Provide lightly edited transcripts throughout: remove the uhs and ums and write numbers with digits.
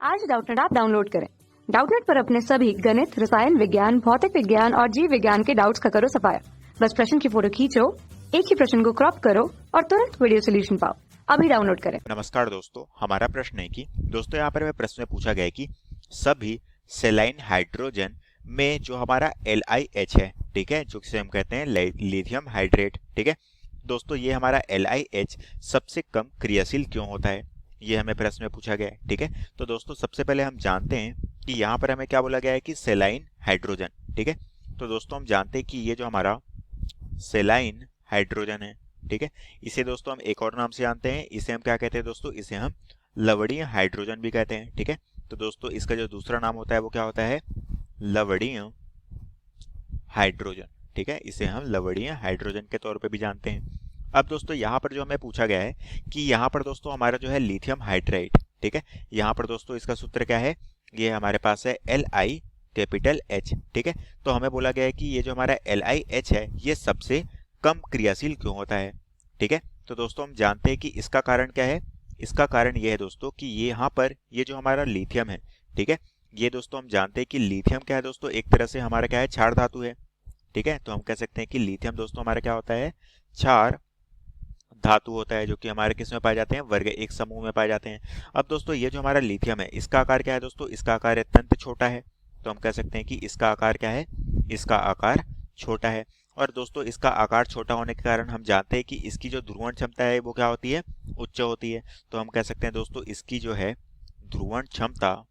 आज Doubtnut app download करें। Doubtnut पर अपने सभी गणित, रसायन विज्ञान, भौतिक विज्ञान और जीव विज्ञान के डाउट्स का करो सफाया। बस प्रश्न की फोटो खींचो, एक ही प्रश्न को क्रॉप करो और तुरंत वीडियो सोल्यूशन पाओ। अभी डाउनलोड करें। नमस्कार दोस्तों, हमारा प्रश्न है कि दोस्तों यहाँ पर हमें प्रश्न में पूछा गया है कि सभी सेलाइन हाइड्रोजन में जो हमारा LiH है, ठीक है, जो जिसे हम कहते हैं लिथियम हाइड्रेट, ठीक है दोस्तों, ये हमारा LiH सबसे कम क्रियाशील क्यों होता है, ये हमें प्रश्न में पूछा गया है। ठीक है, तो दोस्तों सबसे पहले हम जानते हैं कि यहाँ पर हमें क्या बोला गया है कि सेलाइन हाइड्रोजन। ठीक है, तो दोस्तों हम जानते हैं कि ये जो हमारा सेलाइन हाइड्रोजन है, ठीक है, इसे दोस्तों हम एक और नाम से जानते हैं, इसे हम क्या कहते हैं दोस्तों, इसे हम लवणीय हाइड्रोजन भी कहते हैं। ठीक है, तो दोस्तों इसका जो दूसरा नाम होता है वो क्या होता है, लवणीय हाइड्रोजन। ठीक है, इसे हम लवणीय हाइड्रोजन के तौर पे भी जानते हैं। अब दोस्तों यहाँ पर जो हमें पूछा गया है कि यहाँ पर दोस्तों हमारा जो है लिथियम हाइड्राइड, ठीक है, यहाँ पर दोस्तों इसका सूत्र क्या है, ये हमारे पास है LiH। ठीक है, तो हमें बोला गया है कि ये जो हमारा LiH है ये सबसे कम क्रियाशील क्यों होता है। ठीक है, तो दोस्तों हम जानते हैं कि इसका कारण क्या है, इसका कारण ये है दोस्तों कि ये यहाँ पर ये जो हमारा लिथियम है, ठीक है, ये दोस्तों हम जानते हैं कि लिथियम क्या है दोस्तों, एक तरह से हमारा क्या है, क्षार धातु है। ठीक है, तो हम कह सकते हैं कि लिथियम दोस्तों हमारा क्या होता है, क्षार धातु होता है, जो कि हमारे किस में पाए जाते हैं, वर्ग एक समूह में पाए जाते हैं। अब दोस्तों ये जो हमारा लिथियम है इसका आकार क्या है दोस्तों, इसका आकार अत्यंत छोटा है, तो हम कह सकते हैं कि इसका आकार क्या है, इसका आकार छोटा है। और दोस्तों इसका आकार छोटा होने के कारण हम जानते हैं कि इसकी जो ध्रुवण क्षमता है वो क्या होती है, उच्च होती है। तो हम कह सकते हैं दोस्तों इसकी जो है ध्रुवण क्षमता,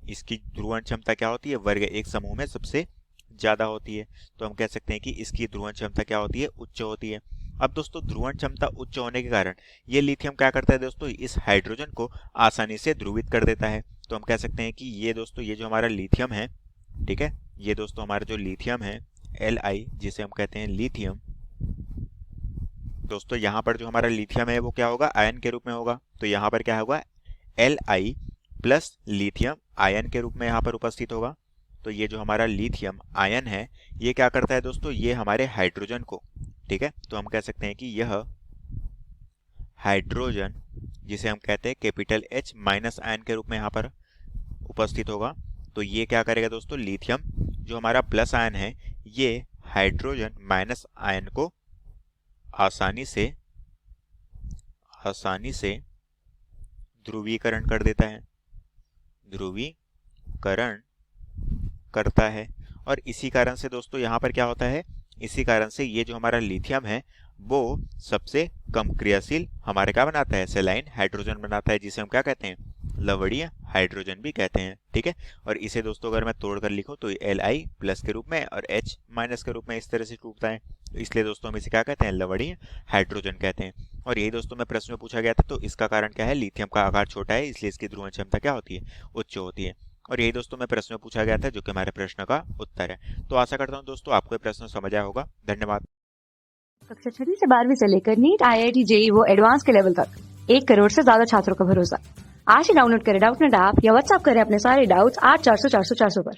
इसकी ध्रुवण क्षमता क्या होती है, वर्ग एक समूह में सबसे ज्यादा होती है। तो हम कह सकते हैं कि इसकी ध्रुवण क्षमता क्या होती है, उच्च होती है। अब दोस्तों ध्रुवण क्षमता उच्च होने के कारण ये लिथियम क्या करता है दोस्तों, इस हाइड्रोजन को आसानी से ध्रुवित कर देता है। तो हम कह सकते हैं कि ये दोस्तों ये जो हमारा लिथियम है, ठीक है, ये दोस्तों हमारा जो लिथियम है Li, जिसे हम कहते हैं लिथियम, दोस्तों यहाँ पर जो हमारा लिथियम है वो क्या होगा, आयन के रूप में होगा। तो यहाँ पर क्या होगा, Li प्लस लिथियम आयन के रूप में यहाँ पर उपस्थित होगा। तो ये जो हमारा लिथियम आयन है ये क्या करता है दोस्तों, ये हमारे हाइड्रोजन को, ठीक है, तो हम कह सकते हैं कि यह हाइड्रोजन, जिसे हम कहते हैं कैपिटल H माइनस आयन के रूप में यहाँ पर उपस्थित होगा। तो ये क्या करेगा दोस्तों, लिथियम जो हमारा प्लस आयन है ये हाइड्रोजन माइनस आयन को आसानी से ध्रुवीकरण कर देता है, ध्रुवीकरण करता है। और इसी कारण से दोस्तों यहाँ पर क्या होता है, इसी कारण से ये जो हमारा लिथियम है वो सबसे कम क्रियाशील हमारे क्या बनाता है, सेलाइन हाइड्रोजन बनाता है, जिसे हम क्या कहते हैं, लवणीय हाइड्रोजन भी कहते हैं। ठीक है, और इसे दोस्तों अगर मैं तोड़कर लिखूं तो Li प्लस के रूप में और H माइनस के रूप में इस तरह से टूटता है। तो इसलिए दोस्तों हम इसे क्या कहते हैं, लवणीय हाइड्रोजन कहते हैं। और यही दोस्तों में प्रश्न में पूछा गया था, तो इसका कारण क्या है, लिथियम का आकार छोटा है, इसलिए इसकी ध्रुवण क्षमता क्या होती है, उच्च होती है। और यही दोस्तों में प्रश्न में पूछा गया था, जो कि हमारे प्रश्न का उत्तर है। तो आशा करता हूँ दोस्तों आपको ये प्रश्न समझ आया होगा। धन्यवाद। कक्षा 6 से 12वीं से लेकर नीट, IIT, JEE वो एडवांस के लेवल तक 1 करोड़ से ज्यादा छात्रों का भरोसा। आज ही डाउनलोड करें डाउटनेट ऐप या व्हाट्सएप करें अपने सारे डाउट्स 8400 400 400 पर।